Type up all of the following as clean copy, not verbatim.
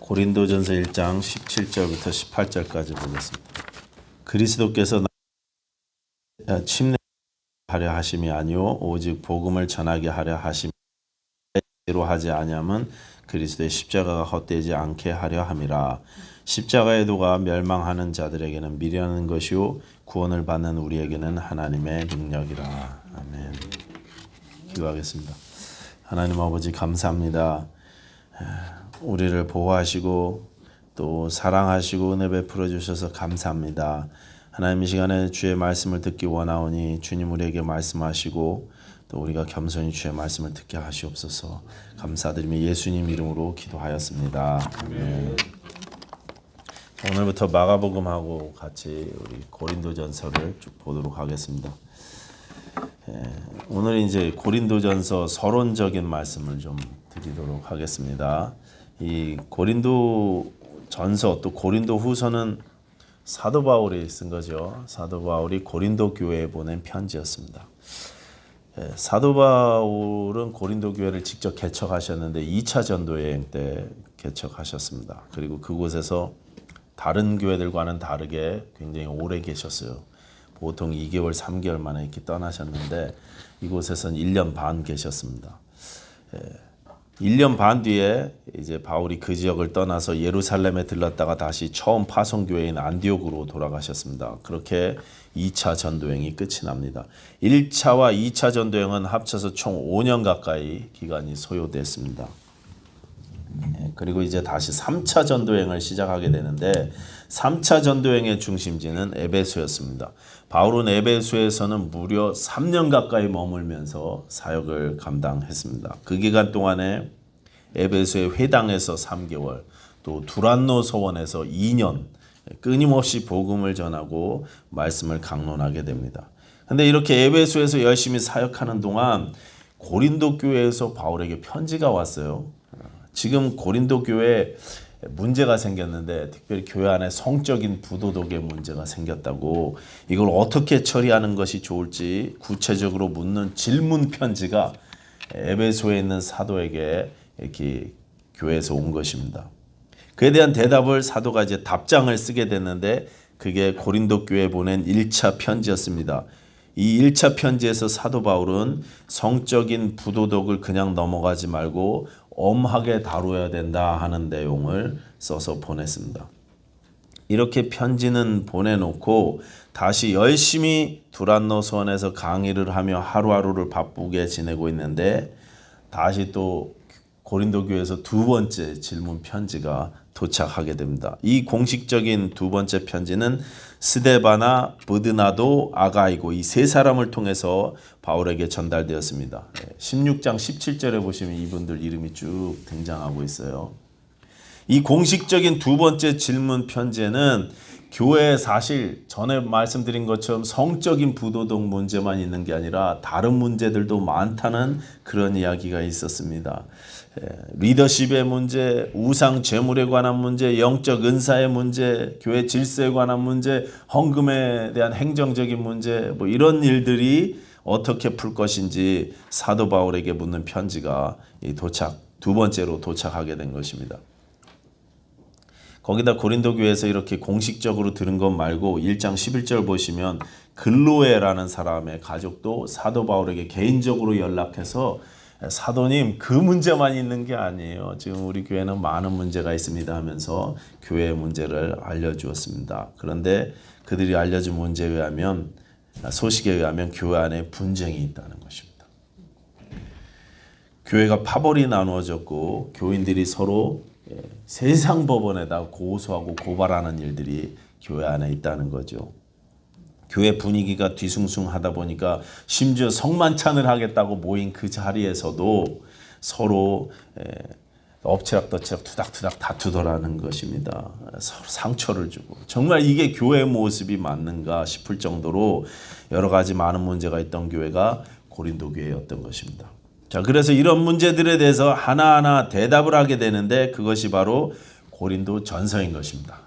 고린도전서 1장 17절부터 18절까지 보겠습니다. 그리스도께서 침례하려 하심이 아니요 오직 복음을 전하게 하려 하심이로 하지 아니함은 그리스도의 십자가가 헛되지 않게 하려 함이라. 십자가의 도가 멸망하는 자들에게는 미련한 것이요 구원을 받는 우리에게는 하나님의 능력이라. 아멘. 기도하겠습니다. 하나님 아버지 감사합니다. 우리를 보호하시고 또 사랑하시고 은혜 베풀어 주셔서 감사합니다. 하나님 이 시간에 주의 말씀을 듣기 원하오니 주님 우리에게 말씀하시고 또 우리가 겸손히 주의 말씀을 듣게 하시옵소서. 감사드리며 예수님 이름으로 기도하였습니다. 아멘. 오늘부터 마가복음하고 같이 우리 고린도전서를 쭉 보도록 하겠습니다. 오늘 이제 고린도전서 서론적인 말씀을 좀 드리도록 하겠습니다. 이 고린도전서 또 고린도후서는 사도 바울이 쓴 거죠. 사도 바울이 고린도 교회에 보낸 편지였습니다. 사도 바울은 고린도 교회를 직접 개척하셨는데 2차 전도 여행 때 개척하셨습니다. 그리고 그곳에서 다른 교회들과는 다르게 굉장히 오래 계셨어요. 보통 2개월, 3개월 만에 이렇게 떠나셨는데 이곳에서는 1년 반 계셨습니다. 1년 반 뒤에 이제 바울이 그 지역을 떠나서 예루살렘에 들렀다가 다시 처음 파송교회인 안디옥으로 돌아가셨습니다. 그렇게 2차 전도행이 끝이 납니다. 1차와 2차 전도행은 합쳐서 총 5년 가까이 기간이 소요됐습니다. 그리고 이제 다시 3차 전도행을 시작하게 되는데 3차 전도행의 중심지는 에베소였습니다. 바울은 에베소에서는 무려 3년 가까이 머물면서 사역을 감당했습니다. 그 기간 동안에 에베소의 회당에서 3개월, 또 두란노 서원에서 2년 끊임없이 복음을 전하고 말씀을 강론하게 됩니다. 그런데 이렇게 에베소에서 열심히 사역하는 동안 고린도 교회에서 바울에게 편지가 왔어요. 지금 고린도 교회에 문제가 생겼는데 특별히 교회 안에 성적인 부도덕의 문제가 생겼다고 이걸 어떻게 처리하는 것이 좋을지 구체적으로 묻는 질문 편지가 에베소에 있는 사도에게 이렇게 교회에서 온 것입니다. 그에 대한 대답을 사도가 이제 답장을 쓰게 됐는데 그게 고린도 교회에 보낸 1차 편지였습니다. 이 1차 편지에서 사도 바울은 성적인 부도덕을 그냥 넘어가지 말고 엄하게 다루어야 된다 하는 내용을 써서 보냈습니다. 이렇게 편지는 보내놓고 다시 열심히 두란노 서원에서 강의를 하며 하루하루를 바쁘게 지내고 있는데 다시 또 고린도 교회에서 두 번째 질문 편지가 도착하게 됩니다. 이 공식적인 두 번째 편지는 스데바나, 브드나도, 아가이고 이 세 사람을 통해서 바울에게 전달되었습니다. 16장 17절에 보시면 이분들 이름이 쭉 등장하고 있어요. 이 공식적인 두 번째 질문 편지에는 교회에 사실 전에 말씀드린 것처럼 성적인 부도덕 문제만 있는 게 아니라 다른 문제들도 많다는 그런 이야기가 있었습니다. 리더십의 문제, 우상 제물에 관한 문제, 영적 은사의 문제, 교회 질서에 관한 문제, 헌금에 대한 행정적인 문제, 뭐 이런 일들이 어떻게 풀 것인지 사도 바울에게 묻는 편지가 두 번째로 도착하게 된 것입니다. 거기다 고린도 교회에서 이렇게 공식적으로 들은 것 말고 1장 11절 보시면 글로에라는 사람의 가족도 사도 바울에게 개인적으로 연락해서 사도님 그 문제만 있는 게 아니에요. 지금 우리 교회는 많은 문제가 있습니다 하면서 교회의 문제를 알려주었습니다. 그런데 그들이 알려준 소식에 의하면 교회 안에 분쟁이 있다는 것입니다. 교회가 파벌이 나누어졌고 교인들이 서로 세상 법원에다 고소하고 고발하는 일들이 교회 안에 있다는 거죠. 교회 분위기가 뒤숭숭하다 보니까 심지어 성만찬을 하겠다고 모인 그 자리에서도 서로 엎치락뒤치락 투닥투닥 다투더라는 것입니다. 서로 상처를 주고 정말 이게 교회의 모습이 맞는가 싶을 정도로 여러 가지 많은 문제가 있던 교회가 고린도 교회였던 것입니다. 자, 그래서 이런 문제들에 대해서 하나하나 대답을 하게 되는데 그것이 바로 고린도 전서인 것입니다.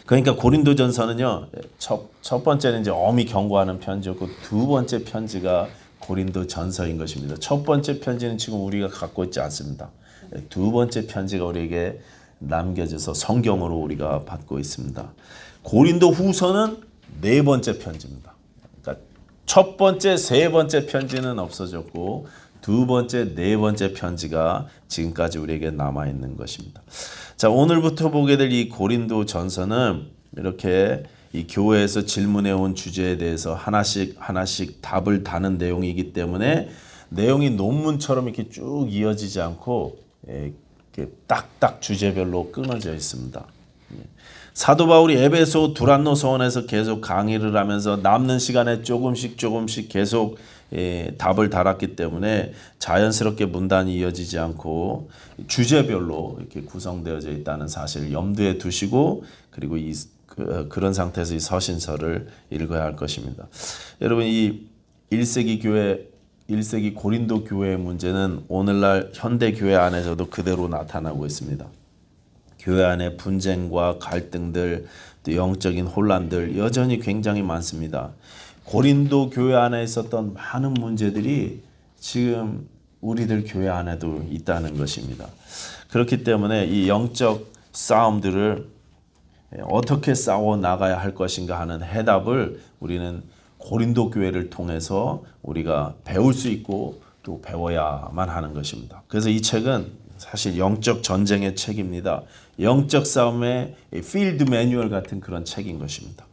그러니까 고린도 전서는요, 첫 번째는 이제 엄히 경고하는 편지였고 두 번째 편지가 고린도 전서인 것입니다. 첫 번째 편지는 지금 우리가 갖고 있지 않습니다. 두 번째 편지가 우리에게 남겨져서 성경으로 우리가 받고 있습니다. 고린도 후서는 네 번째 편지입니다. 그러니까 첫 번째, 세 번째 편지는 없어졌고 두 번째, 네 번째 편지가 지금까지 우리에게 남아 있는 것입니다. 자, 오늘부터 보게 될 이 고린도 전서는 이렇게 이 교회에서 질문해 온 주제에 대해서 하나씩 답을 다는 내용이기 때문에 내용이 논문처럼 이렇게 쭉 이어지지 않고 이렇게 딱딱 주제별로 끊어져 있습니다. 사도 바울이 에베소, 두란노 서원에서 계속 강의를 하면서 남는 시간에 조금씩 계속 답을 달았기 때문에 자연스럽게 문단이 이어지지 않고 주제별로 이렇게 구성되어져 있다는 사실을 염두에 두시고 그리고 그런 상태에서 이 서신서를 읽어야 할 것입니다. 여러분, 이 1세기 교회, 1세기 고린도 교회의 문제는 오늘날 현대 교회 안에서도 그대로 나타나고 있습니다. 교회 안에 분쟁과 갈등들, 또 영적인 혼란들 여전히 굉장히 많습니다. 고린도 교회 안에 있었던 많은 문제들이 지금 우리들 교회 안에도 있다는 것입니다. 그렇기 때문에 이 영적 싸움들을 어떻게 싸워 나가야 할 것인가 하는 해답을 우리는 고린도 교회를 통해서 우리가 배울 수 있고 또 배워야만 하는 것입니다. 그래서 이 책은 사실 영적 전쟁의 책입니다. 영적 싸움의 필드 매뉴얼 같은 그런 책인 것입니다.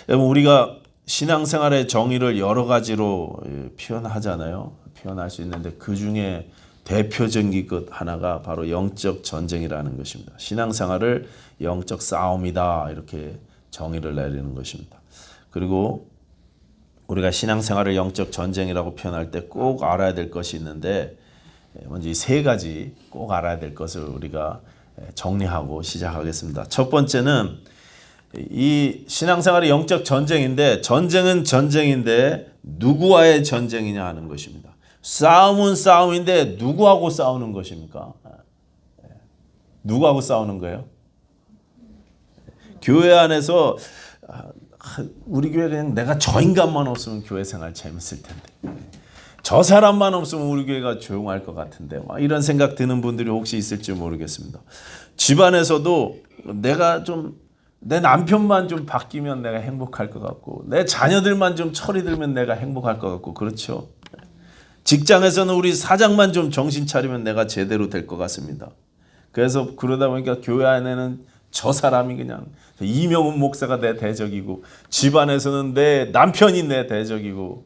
여러분, 우리가 신앙생활의 정의를 여러 가지로 표현하잖아요. 표현할 수 있는데 그 중에 대표적인 것 하나가 바로 영적 전쟁이라는 것입니다. 신앙생활을 영적 싸움이다 이렇게 정의를 내리는 것입니다. 그리고 우리가 신앙생활을 영적 전쟁이라고 표현할 때 꼭 알아야 될 것이 있는데 먼저 이 세 가지 꼭 알아야 될 것을 우리가 정리하고 시작하겠습니다. 첫 번째는 이 신앙생활의 영적 전쟁인데 전쟁은 전쟁인데 누구와의 전쟁이냐 하는 것입니다. 싸움은 싸움인데 누구하고 싸우는 것입니까? 누구하고 싸우는 거예요? 교회 안에서 우리 교회 그냥 내가 저 인간만 없으면 교회 생활 재밌을 텐데 저 사람만 없으면 우리 교회가 조용할 것 같은데 막 이런 생각 드는 분들이 혹시 있을지 모르겠습니다. 집안에서도 내가 좀 내 남편만 좀 바뀌면 내가 행복할 것 같고 내 자녀들만 좀 철이 들면 내가 행복할 것 같고 그렇죠. 직장에서는 우리 사장만 좀 정신 차리면 내가 제대로 될 것 같습니다. 그래서 그러다 보니까 교회 안에는 저 사람이 그냥 이명훈 목사가 내 대적이고 집안에서는 내 남편이 내 대적이고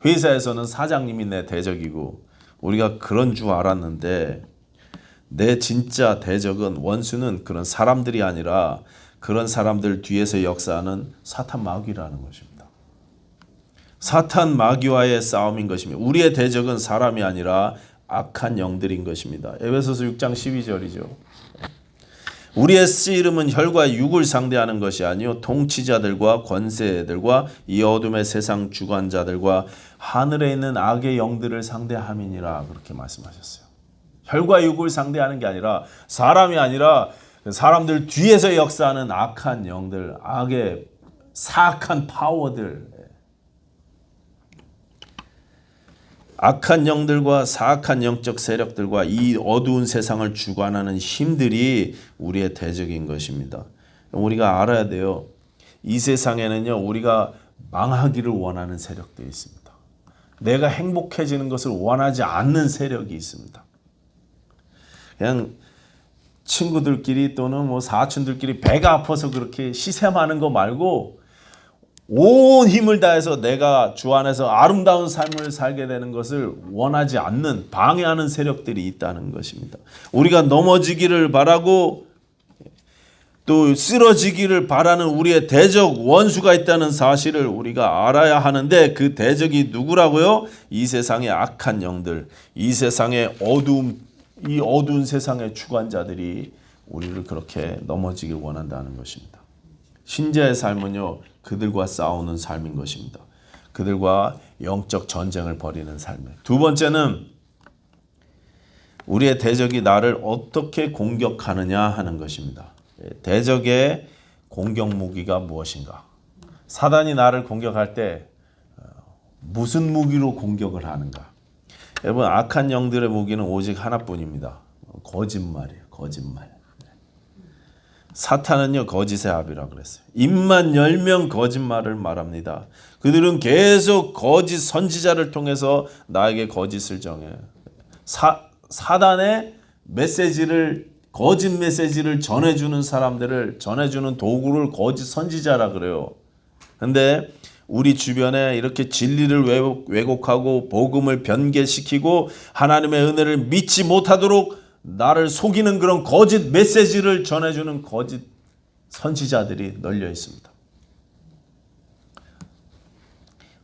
회사에서는 사장님이 내 대적이고 우리가 그런 줄 알았는데 내 진짜 대적은 원수는 그런 사람들이 아니라 그런 사람들 뒤에서 역사하는 사탄 마귀라는 것입니다. 사탄 마귀와의 싸움인 것입니다. 우리의 대적은 사람이 아니라 악한 영들인 것입니다. 에베소서 6장 12절이죠. 우리의 씨름은 혈과 육을 상대하는 것이 아니요 통치자들과 권세들과 이 어둠의 세상 주관자들과 하늘에 있는 악의 영들을 상대함이니라 그렇게 말씀하셨어요. 혈과 육을 상대하는 게 아니라 사람이 아니라 사람들 뒤에서 역사하는 악한 영들, 악의 사악한 파워들, 악한 영들과 사악한 영적 세력들과 이 어두운 세상을 주관하는 힘들이 우리의 대적인 것입니다. 우리가 알아야 돼요. 이 세상에는요, 우리가 망하기를 원하는 세력도 있습니다. 내가 행복해지는 것을 원하지 않는 세력이 있습니다. 그냥 친구들끼리 또는 뭐 사촌들끼리 배가 아파서 그렇게 시샘하는 거 말고 온 힘을 다해서 내가 주 안에서 아름다운 삶을 살게 되는 것을 원하지 않는 방해하는 세력들이 있다는 것입니다. 우리가 넘어지기를 바라고 또 쓰러지기를 바라는 우리의 대적 원수가 있다는 사실을 우리가 알아야 하는데 그 대적이 누구라고요? 이 세상의 악한 영들, 이 세상의 이 어두운 세상의 주관자들이 우리를 그렇게 넘어지길 원한다는 것입니다. 신자의 삶은요, 그들과 싸우는 삶인 것입니다. 그들과 영적 전쟁을 벌이는 삶이에요. 두 번째는 우리의 대적이 나를 어떻게 공격하느냐 하는 것입니다. 대적의 공격 무기가 무엇인가? 사단이 나를 공격할 때 무슨 무기로 공격을 하는가? 여러분, 악한 영들의 무기는 오직 하나뿐입니다. 거짓말이에요. 거짓말. 사탄은요 거짓의 아비라 그랬어요. 입만 열면 거짓말을 말합니다. 그들은 계속 거짓 선지자를 통해서 나에게 거짓을 정해요. 사단의 메시지를 거짓 메시지를 전해주는 사람들을 전해주는 도구를 거짓 선지자라 그래요. 근데 우리 주변에 이렇게 진리를 왜곡하고 복음을 변개시키고 하나님의 은혜를 믿지 못하도록 나를 속이는 그런 거짓 메시지를 전해주는 거짓 선지자들이 널려 있습니다.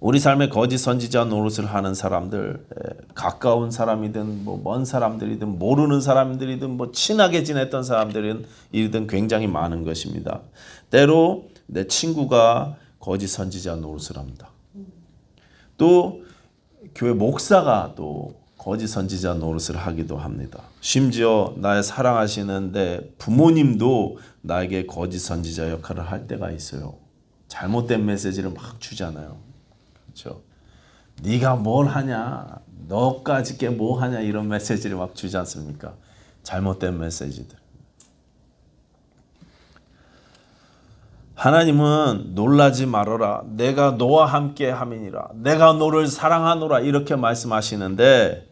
우리 삶에 거짓 선지자 노릇을 하는 사람들, 가까운 사람이든 먼 사람들이든 모르는 사람들이든 친하게 지냈던 사람들이든 굉장히 많은 것입니다. 때로 내 친구가 거짓 선지자 노릇을 합니다. 또 교회 목사가 또 거짓 선지자 노릇을 하기도 합니다. 심지어 나의 사랑하시는 내 부모님도 나에게 거짓 선지자 역할을 할 때가 있어요. 잘못된 메시지를 막 주잖아요. 그렇죠? 네가 뭘 하냐? 너까지 게 뭐 하냐? 이런 메시지를 막 주지 않습니까? 잘못된 메시지들. 하나님은 놀라지 말아라. 내가 너와 함께 함이니라. 내가 너를 사랑하노라. 이렇게 말씀하시는데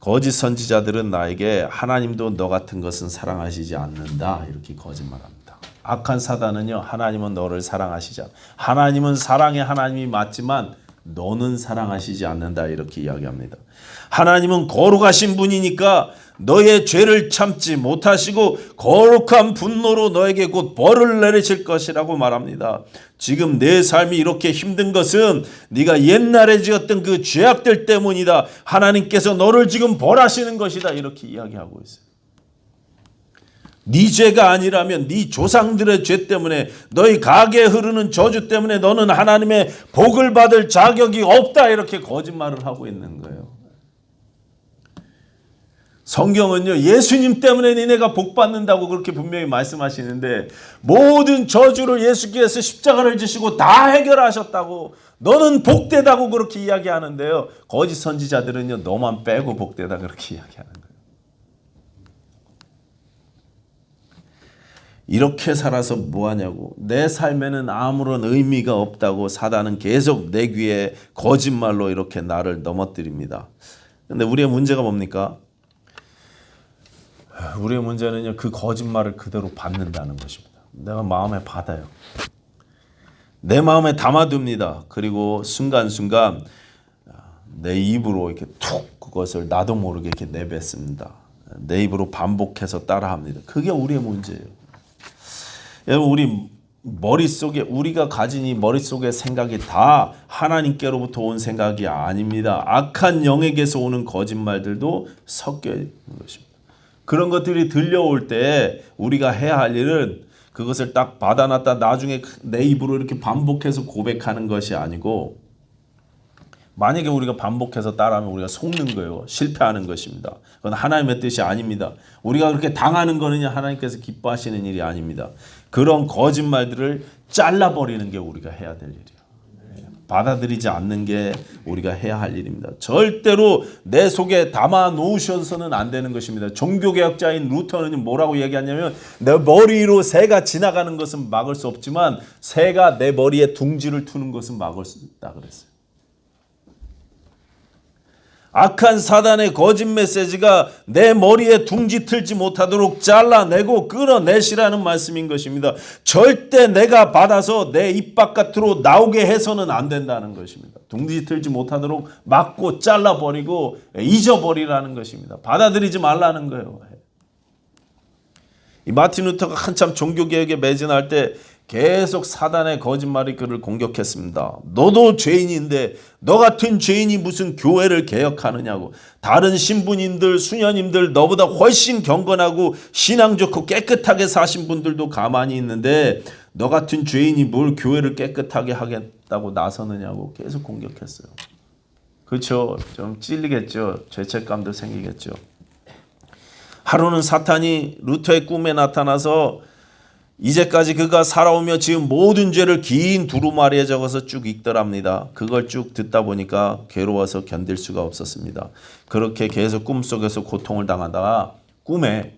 거짓 선지자들은 나에게 하나님도 너 같은 것은 사랑하시지 않는다. 이렇게 거짓말합니다. 악한 사단은요. 하나님은 너를 사랑하시지 않는다. 하나님은 사랑의 하나님이 맞지만 너는 사랑하시지 않는다. 이렇게 이야기합니다. 하나님은 거룩하신 분이니까 너의 죄를 참지 못하시고 거룩한 분노로 너에게 곧 벌을 내리실 것이라고 말합니다. 지금 내 삶이 이렇게 힘든 것은 네가 옛날에 지었던 그 죄악들 때문이다. 하나님께서 너를 지금 벌하시는 것이다. 이렇게 이야기하고 있어요. 네 죄가 아니라면 네 조상들의 죄 때문에 너희 가게에 흐르는 저주 때문에 너는 하나님의 복을 받을 자격이 없다. 이렇게 거짓말을 하고 있는 거예요. 성경은요 예수님 때문에 니네가 복 받는다고 그렇게 분명히 말씀하시는데 모든 저주를 예수께서 십자가를 지시고 다 해결하셨다고 너는 복되다고 그렇게 이야기하는데요. 거짓 선지자들은요 너만 빼고 복되다 그렇게 이야기하는 거예요. 이렇게 살아서 뭐하냐고 내 삶에는 아무런 의미가 없다고 사단은 계속 내 귀에 거짓말로 이렇게 나를 넘어뜨립니다. 근데 우리의 문제가 뭡니까? 우리의 문제는요 그 거짓말을 그대로 받는다는 것입니다. 내가 마음에 받아요. 내 마음에 담아둡니다. 그리고 순간순간 내 입으로 이렇게 툭 그것을 나도 모르게 이렇게 내뱉습니다. 내 입으로 반복해서 따라합니다. 그게 우리의 문제예요. 여러분 우리 머릿속에 우리가 가진 이 머릿속의 생각이 다 하나님께로부터 온 생각이 아닙니다. 악한 영에게서 오는 거짓말들도 섞여 있는 것입니다. 그런 것들이 들려올 때 우리가 해야 할 일은 그것을 딱 받아놨다 나중에 내 입으로 이렇게 반복해서 고백하는 것이 아니고 만약에 우리가 반복해서 따라하면 우리가 속는 거예요. 실패하는 것입니다. 그건 하나님의 뜻이 아닙니다. 우리가 그렇게 당하는 거는 하나님께서 기뻐하시는 일이 아닙니다. 그런 거짓말들을 잘라버리는 게 우리가 해야 될 일이에요. 받아들이지 않는 게 우리가 해야 할 일입니다. 절대로 내 속에 담아 놓으셔서는 안 되는 것입니다. 종교개혁자인 루터는 뭐라고 얘기하냐면 내 머리로 새가 지나가는 것은 막을 수 없지만 새가 내 머리에 둥지를 트는 것은 막을 수 있다 그랬어요. 악한 사단의 거짓 메시지가 내 머리에 둥지 틀지 못하도록 잘라내고 끊어내시라는 말씀인 것입니다. 절대 내가 받아서 내 입 바깥으로 나오게 해서는 안 된다는 것입니다. 둥지 틀지 못하도록 막고 잘라버리고 잊어버리라는 것입니다. 받아들이지 말라는 거예요. 이 마틴 루터가 한참 종교개혁에 매진할 때 계속 사단의 거짓말이 그를 공격했습니다. 너도 죄인인데 너 같은 죄인이 무슨 교회를 개혁하느냐고. 다른 신부님들, 수녀님들 너보다 훨씬 경건하고 신앙 좋고 깨끗하게 사신 분들도 가만히 있는데 너 같은 죄인이 뭘 교회를 깨끗하게 하겠다고 나서느냐고 계속 공격했어요. 그렇죠. 좀 찔리겠죠. 죄책감도 생기겠죠. 하루는 사탄이 루터의 꿈에 나타나서 이제까지 그가 살아오며 지은 모든 죄를 긴 두루마리에 적어서 쭉 읽더랍니다. 그걸 쭉 듣다 보니까 괴로워서 견딜 수가 없었습니다. 그렇게 계속 꿈속에서 고통을 당하다가 꿈에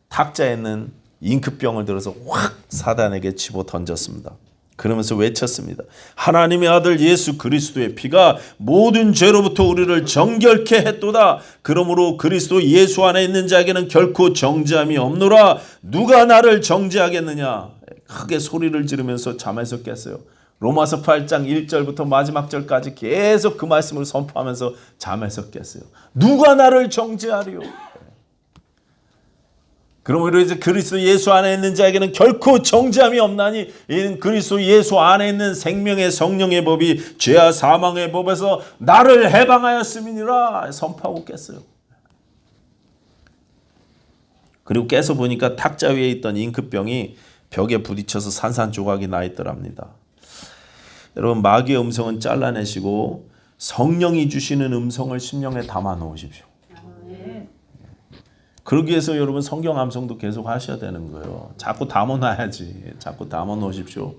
탁자에 있는 잉크병을 들어서 확 사단에게 집어 던졌습니다. 그러면서 외쳤습니다. 하나님의 아들 예수 그리스도의 피가 모든 죄로부터 우리를 정결케 했도다. 그러므로 그리스도 예수 안에 있는 자에게는 결코 정죄함이 없노라. 누가 나를 정죄하겠느냐. 크게 소리를 지르면서 잠에서 깼어요. 로마서 8장 1절부터 마지막 절까지 계속 그 말씀을 선포하면서 잠에서 깼어요. 누가 나를 정죄하리요. 그러므로 이제 그리스도 예수 안에 있는 자에게는 결코 정죄함이 없나니 이는 그리스도 예수 안에 있는 생명의 성령의 법이 죄와 사망의 법에서 나를 해방하였음이니라 선포하고 깼어요. 그리고 깨서 보니까 탁자 위에 있던 잉크병이 벽에 부딪혀서 산산조각이 나 있더랍니다. 여러분 마귀의 음성은 잘라내시고 성령이 주시는 음성을 심령에 담아 놓으십시오. 그러기 위해서 여러분 성경 암송도 계속 하셔야 되는 거예요. 자꾸 담아놔야지. 자꾸 담아놓으십시오.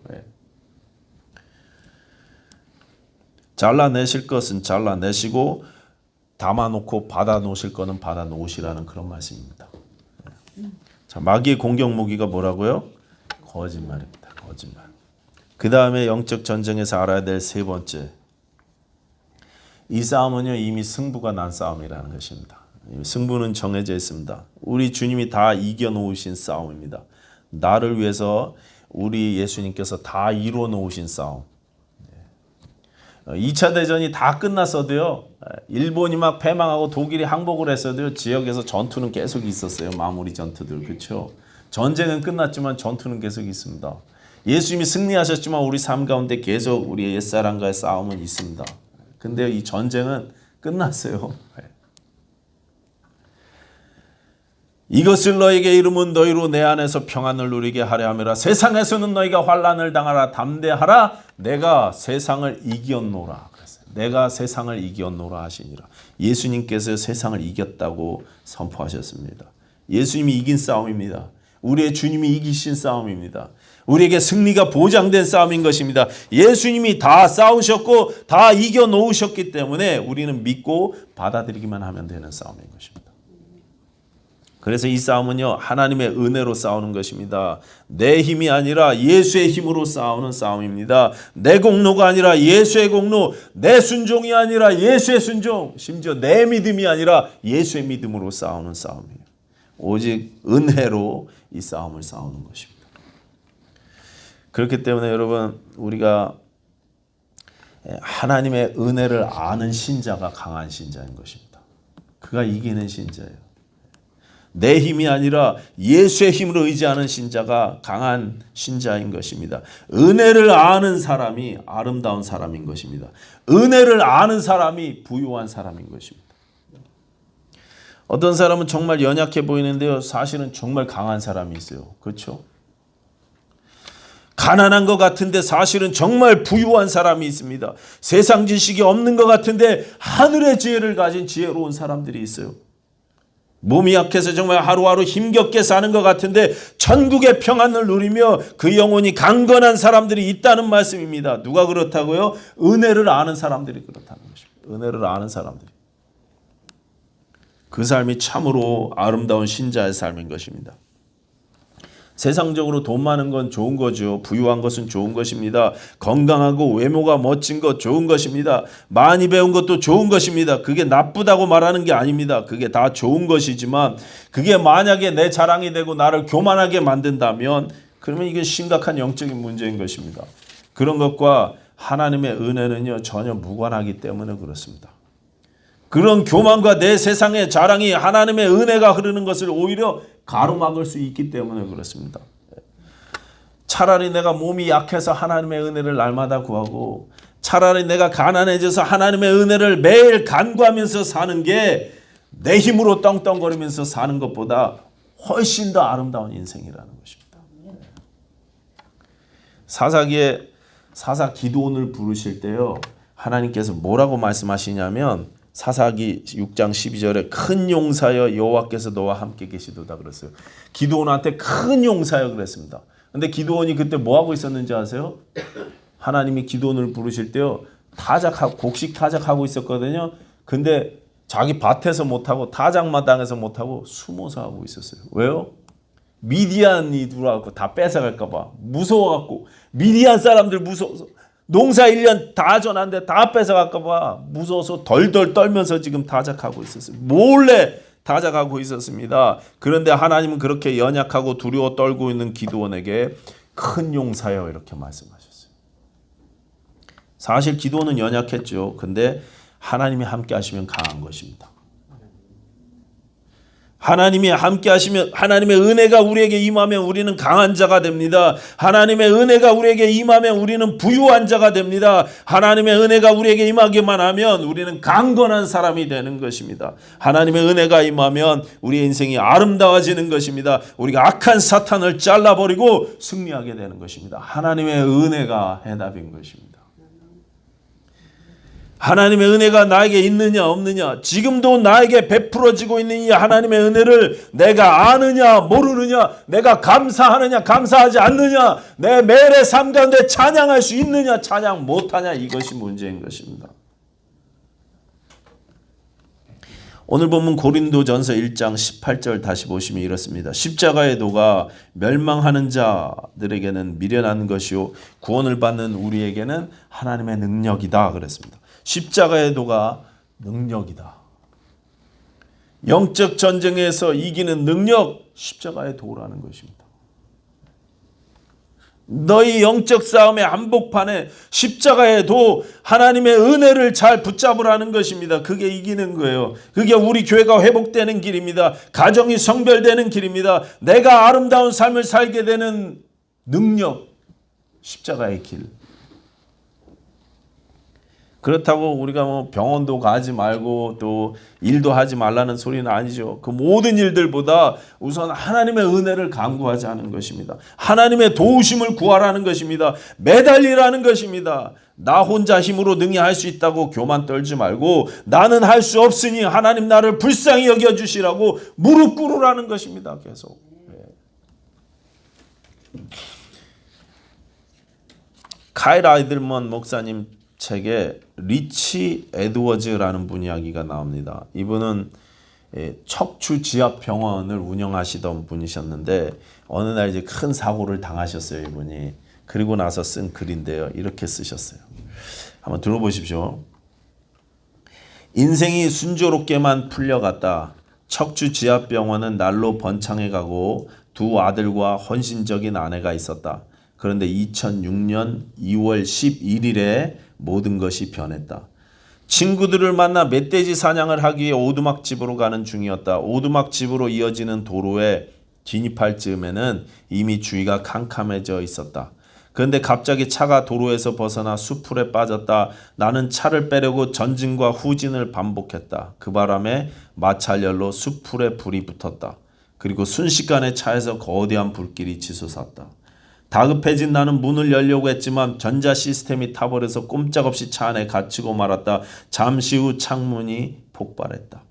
잘라내실 것은 잘라내시고 담아놓고 받아놓으실 거는 받아놓으시라는 그런 말씀입니다. 자, 마귀의 공격 무기가 뭐라고요? 거짓말입니다. 거짓말. 그 다음에 영적 전쟁에서 알아야 될 세 번째. 이 싸움은요 이미 승부가 난 싸움이라는 것입니다. 승부는 정해져 있습니다. 우리 주님이 다 이겨놓으신 싸움입니다. 나를 위해서 우리 예수님께서 다 이뤄놓으신 싸움. 2차 대전이 다 끝났어도요. 일본이 막 패망하고 독일이 항복을 했어도요. 지역에서 전투는 계속 있었어요. 마무리 전투들. 그렇죠? 전쟁은 끝났지만 전투는 계속 있습니다. 예수님이 승리하셨지만 우리 삶 가운데 계속 우리의 옛사람과의 싸움은 있습니다. 근데 이 전쟁은 끝났어요. 이것을 너에게 이름은 너희로 내 안에서 평안을 누리게 하려 함이라. 세상에서는 너희가 환난을 당하라. 담대하라. 내가 세상을 이겼노라. 그랬어요. 내가 세상을 이겼노라 하시니라. 예수님께서 세상을 이겼다고 선포하셨습니다. 예수님이 이긴 싸움입니다. 우리의 주님이 이기신 싸움입니다. 우리에게 승리가 보장된 싸움인 것입니다. 예수님이 다 싸우셨고 다 이겨놓으셨기 때문에 우리는 믿고 받아들이기만 하면 되는 싸움인 것입니다. 그래서 이 싸움은요 하나님의 은혜로 싸우는 것입니다. 내 힘이 아니라 예수의 힘으로 싸우는 싸움입니다. 내 공로가 아니라 예수의 공로, 내 순종이 아니라 예수의 순종, 심지어 내 믿음이 아니라 예수의 믿음으로 싸우는 싸움이에요. 오직 은혜로 이 싸움을 싸우는 것입니다. 그렇기 때문에 여러분 우리가 하나님의 은혜를 아는 신자가 강한 신자인 것입니다. 그가 이기는 신자예요. 내 힘이 아니라 예수의 힘으로 의지하는 신자가 강한 신자인 것입니다. 은혜를 아는 사람이 아름다운 사람인 것입니다. 은혜를 아는 사람이 부유한 사람인 것입니다. 어떤 사람은 정말 연약해 보이는데요. 사실은 정말 강한 사람이 있어요. 그렇죠? 가난한 것 같은데 사실은 정말 부유한 사람이 있습니다. 세상 지식이 없는 것 같은데 하늘의 지혜를 가진 지혜로운 사람들이 있어요. 몸이 약해서 정말 하루하루 힘겹게 사는 것 같은데 천국의 평안을 누리며 그 영혼이 강건한 사람들이 있다는 말씀입니다. 누가 그렇다고요? 은혜를 아는 사람들이 그렇다는 것입니다. 은혜를 아는 사람들이. 그 삶이 참으로 아름다운 신자의 삶인 것입니다. 세상적으로 돈 많은 건 좋은 거죠. 부유한 것은 좋은 것입니다. 건강하고 외모가 멋진 것 좋은 것입니다. 많이 배운 것도 좋은 것입니다. 그게 나쁘다고 말하는 게 아닙니다. 그게 다 좋은 것이지만 그게 만약에 내 자랑이 되고 나를 교만하게 만든다면 그러면 이게 심각한 영적인 문제인 것입니다. 그런 것과 하나님의 은혜는요 전혀 무관하기 때문에 그렇습니다. 그런 교만과 내 세상의 자랑이 하나님의 은혜가 흐르는 것을 오히려 가로막을 수 있기 때문에 그렇습니다. 차라리 내가 몸이 약해서 하나님의 은혜를 날마다 구하고 차라리 내가 가난해져서 하나님의 은혜를 매일 간구하면서 사는 게 내 힘으로 떵떵거리면서 사는 것보다 훨씬 더 아름다운 인생이라는 것입니다. 사사 기드온을 부르실 때요. 하나님께서 뭐라고 말씀하시냐면 사사기 6장 12절에 큰 용사여 여호와께서 너와 함께 계시도다 그랬어요. 기드온한테 큰 용사여 그랬습니다. 근데 기드온이 그때 뭐 하고 있었는지 아세요? 하나님이 기드온을 부르실 때요. 곡식 타작하고 있었거든요. 근데 자기 밭에서 못하고 타작마당에서 못하고 숨어서 하고 있었어요. 왜요? 미디안이 들어와서 다 뺏어갈까 봐 무서워갖고, 미디안 사람들 무서워서 농사 1년 다 전한데 다 뺏어갈까 봐 무서워서 덜덜 떨면서 지금 타작하고 있었어요. 몰래 타작하고 있었습니다. 그런데 하나님은 그렇게 연약하고 두려워 떨고 있는 기드온에게 큰 용사여 이렇게 말씀하셨어요. 사실 기드온은 연약했죠. 근데 하나님이 함께 하시면 강한 것입니다. 하나님이 함께 하시면, 하나님의 은혜가 우리에게 임하면 우리는 강한 자가 됩니다. 하나님의 은혜가 우리에게 임하면 우리는 부유한 자가 됩니다. 하나님의 은혜가 우리에게 임하기만 하면 우리는 강건한 사람이 되는 것입니다. 하나님의 은혜가 임하면 우리의 인생이 아름다워지는 것입니다. 우리가 악한 사탄을 잘라버리고 승리하게 되는 것입니다. 하나님의 은혜가 해답인 것입니다. 하나님의 은혜가 나에게 있느냐 없느냐, 지금도 나에게 베풀어지고 있는 이 하나님의 은혜를 내가 아느냐 모르느냐, 내가 감사하느냐 감사하지 않느냐, 내 매일의 삶 가운데 찬양할 수 있느냐 찬양 못하냐, 이것이 문제인 것입니다. 오늘 본문 고린도전서 1장 18절 다시 보시면 이렇습니다. 십자가의 도가 멸망하는 자들에게는 미련한 것이요 구원을 받는 우리에게는 하나님의 능력이다 그랬습니다. 십자가의 도가 능력이다. 영적 전쟁에서 이기는 능력, 십자가의 도라는 것입니다. 너희 영적 싸움의 한복판에 십자가의 도, 하나님의 은혜를 잘 붙잡으라는 것입니다. 그게 이기는 거예요. 그게 우리 교회가 회복되는 길입니다. 가정이 성별되는 길입니다. 내가 아름다운 삶을 살게 되는 능력, 십자가의 길. 그렇다고 우리가 뭐 병원도 가지 말고 또 일도 하지 말라는 소리는 아니죠. 그 모든 일들보다 우선 하나님의 은혜를 간구하지 않은 것입니다. 하나님의 도우심을 구하라는 것입니다. 매달리라는 것입니다. 나 혼자 힘으로 능히 할 수 있다고 교만 떨지 말고, 나는 할 수 없으니 하나님 나를 불쌍히 여겨주시라고 무릎 꿇으라는 것입니다. 계속. 카일 아이들먼 목사님 책에 리치 에드워즈라는 분 이야기가 나옵니다. 이분은 척추지압병원을 운영하시던 분이셨는데 어느 날 이제 큰 사고를 당하셨어요, 이분이. 그리고 나서 쓴 글인데요. 이렇게 쓰셨어요. 한번 들어보십시오. 인생이 순조롭게만 풀려갔다. 척추지압병원은 날로 번창해 가고 두 아들과 헌신적인 아내가 있었다. 그런데 2006년 2월 11일에 모든 것이 변했다. 친구들을 만나 멧돼지 사냥을 하기 위해 오두막집으로 가는 중이었다. 오두막집으로 이어지는 도로에 진입할 즈음에는 이미 주위가 캄캄해져 있었다. 그런데 갑자기 차가 도로에서 벗어나 숲풀에 빠졌다. 나는 차를 빼려고 전진과 후진을 반복했다. 그 바람에 마찰열로 숲풀에 불이 붙었다. 그리고 순식간에 차에서 거대한 불길이 치솟았다. 다급해진 나는 문을 열려고 했지만 전자 시스템이 타버려서 꼼짝없이 차 안에 갇히고 말았다. 잠시 후 창문이 폭발했다.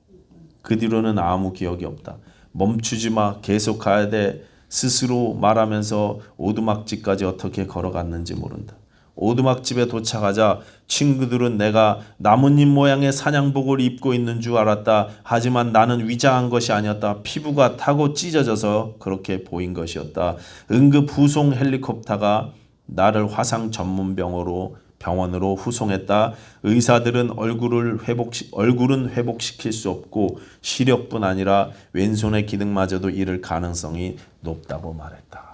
그 뒤로는 아무 기억이 없다. 멈추지 마, 계속 가야 돼, 스스로 말하면서 오두막집까지 어떻게 걸어갔는지 모른다. 오두막집에 도착하자 친구들은 내가 나뭇잎 모양의 사냥복을 입고 있는 줄 알았다. 하지만 나는 위장한 것이 아니었다. 피부가 타고 찢어져서 그렇게 보인 것이었다. 응급 후송 헬리콥터가 나를 화상 전문 병원으로 후송했다. 의사들은 얼굴은 회복시킬 수 없고 시력뿐 아니라 왼손의 기능마저도 잃을 가능성이 높다고 말했다.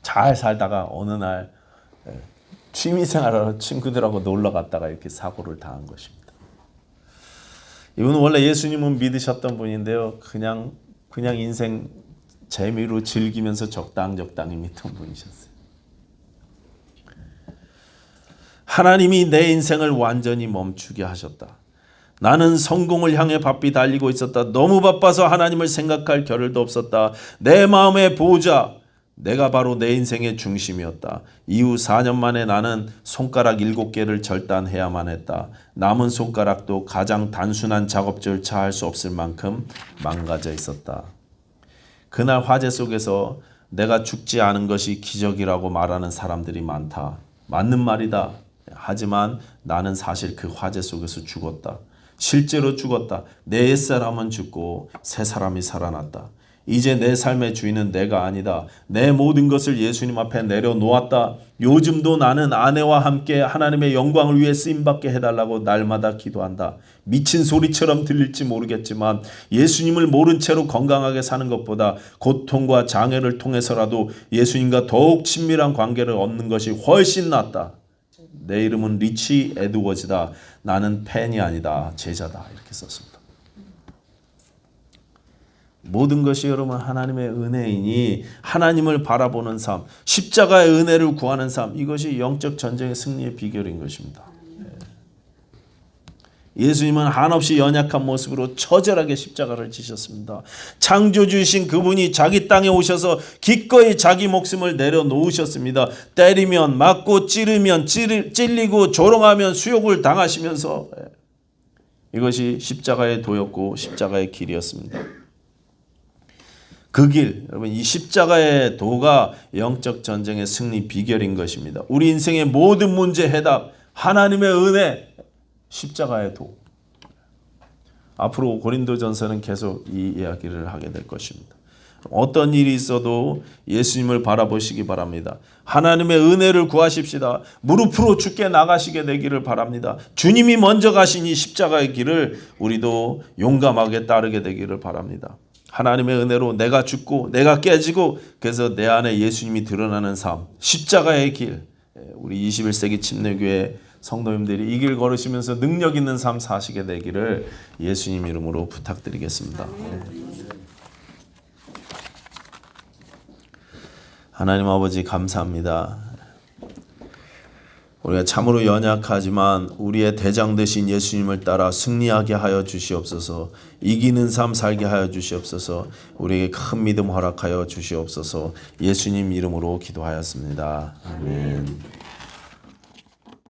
잘 살다가 어느 날 취미생활하러 친구들하고 놀러 갔다가 이렇게 사고를 당한 것입니다. 이분은 원래 예수님은 믿으셨던 분인데요. 그냥 인생 재미로 즐기면서 적당히 믿던 분이셨어요. 하나님이 내 인생을 완전히 멈추게 하셨다. 나는 성공을 향해 바삐 달리고 있었다. 너무 바빠서 하나님을 생각할 겨를도 없었다. 내 마음의 보호자, 내가 바로 내 인생의 중심이었다. 이후 4년 만에 나는 손가락 7개를 절단해야만 했다. 남은 손가락도 가장 단순한 작업조차 할 수 없을 만큼 망가져 있었다. 그날 화재 속에서 내가 죽지 않은 것이 기적이라고 말하는 사람들이 많다. 맞는 말이다. 하지만 나는 사실 그 화재 속에서 죽었다. 실제로 죽었다. 내 옛사람은 죽고 새 사람이 살아났다. 이제 내 삶의 주인은 내가 아니다. 내 모든 것을 예수님 앞에 내려놓았다. 요즘도 나는 아내와 함께 하나님의 영광을 위해 쓰임받게 해달라고 날마다 기도한다. 미친 소리처럼 들릴지 모르겠지만 예수님을 모른 채로 건강하게 사는 것보다 고통과 장애를 통해서라도 예수님과 더욱 친밀한 관계를 얻는 것이 훨씬 낫다. 내 이름은 리치 에드워즈다. 나는 팬이 아니다. 제자다. 이렇게 썼습니다. 모든 것이 여러분 하나님의 은혜이니 하나님을 바라보는 삶, 십자가의 은혜를 구하는 삶, 이것이 영적 전쟁의 승리의 비결인 것입니다. 예수님은 한없이 연약한 모습으로 처절하게 십자가를 지셨습니다. 창조주이신 그분이 자기 땅에 오셔서 기꺼이 자기 목숨을 내려놓으셨습니다. 때리면 맞고 찌르면 찔리고 조롱하면 수욕을 당하시면서 이것이 십자가의 도였고 십자가의 길이었습니다. 그 길, 여러분 이 십자가의 도가 영적 전쟁의 승리 비결인 것입니다. 우리 인생의 모든 문제 해답, 하나님의 은혜, 십자가의 도. 앞으로 고린도전서는 계속 이 이야기를 하게 될 것입니다. 어떤 일이 있어도 예수님을 바라보시기 바랍니다. 하나님의 은혜를 구하십시다. 무릎으로 주께 나가시게 되기를 바랍니다. 주님이 먼저 가신 이 십자가의 길을 우리도 용감하게 따르게 되기를 바랍니다. 하나님의 은혜로 내가 죽고 내가 깨지고 그래서 내 안에 예수님이 드러나는 삶, 십자가의 길, 우리 21세기 침례교회 성도님들이 이 길 걸으시면서 능력 있는 삶 사시게 되기를 예수님 이름으로 부탁드리겠습니다. 하나님 아버지 감사합니다. 우리가 참으로 연약하지만 우리의 대장 되신 예수님을 따라 승리하게 하여 주시옵소서. 이기는 삶 살게 하여 주시옵소서. 우리에게 큰 믿음 허락하여 주시옵소서. 예수님 이름으로 기도하였습니다. 아멘.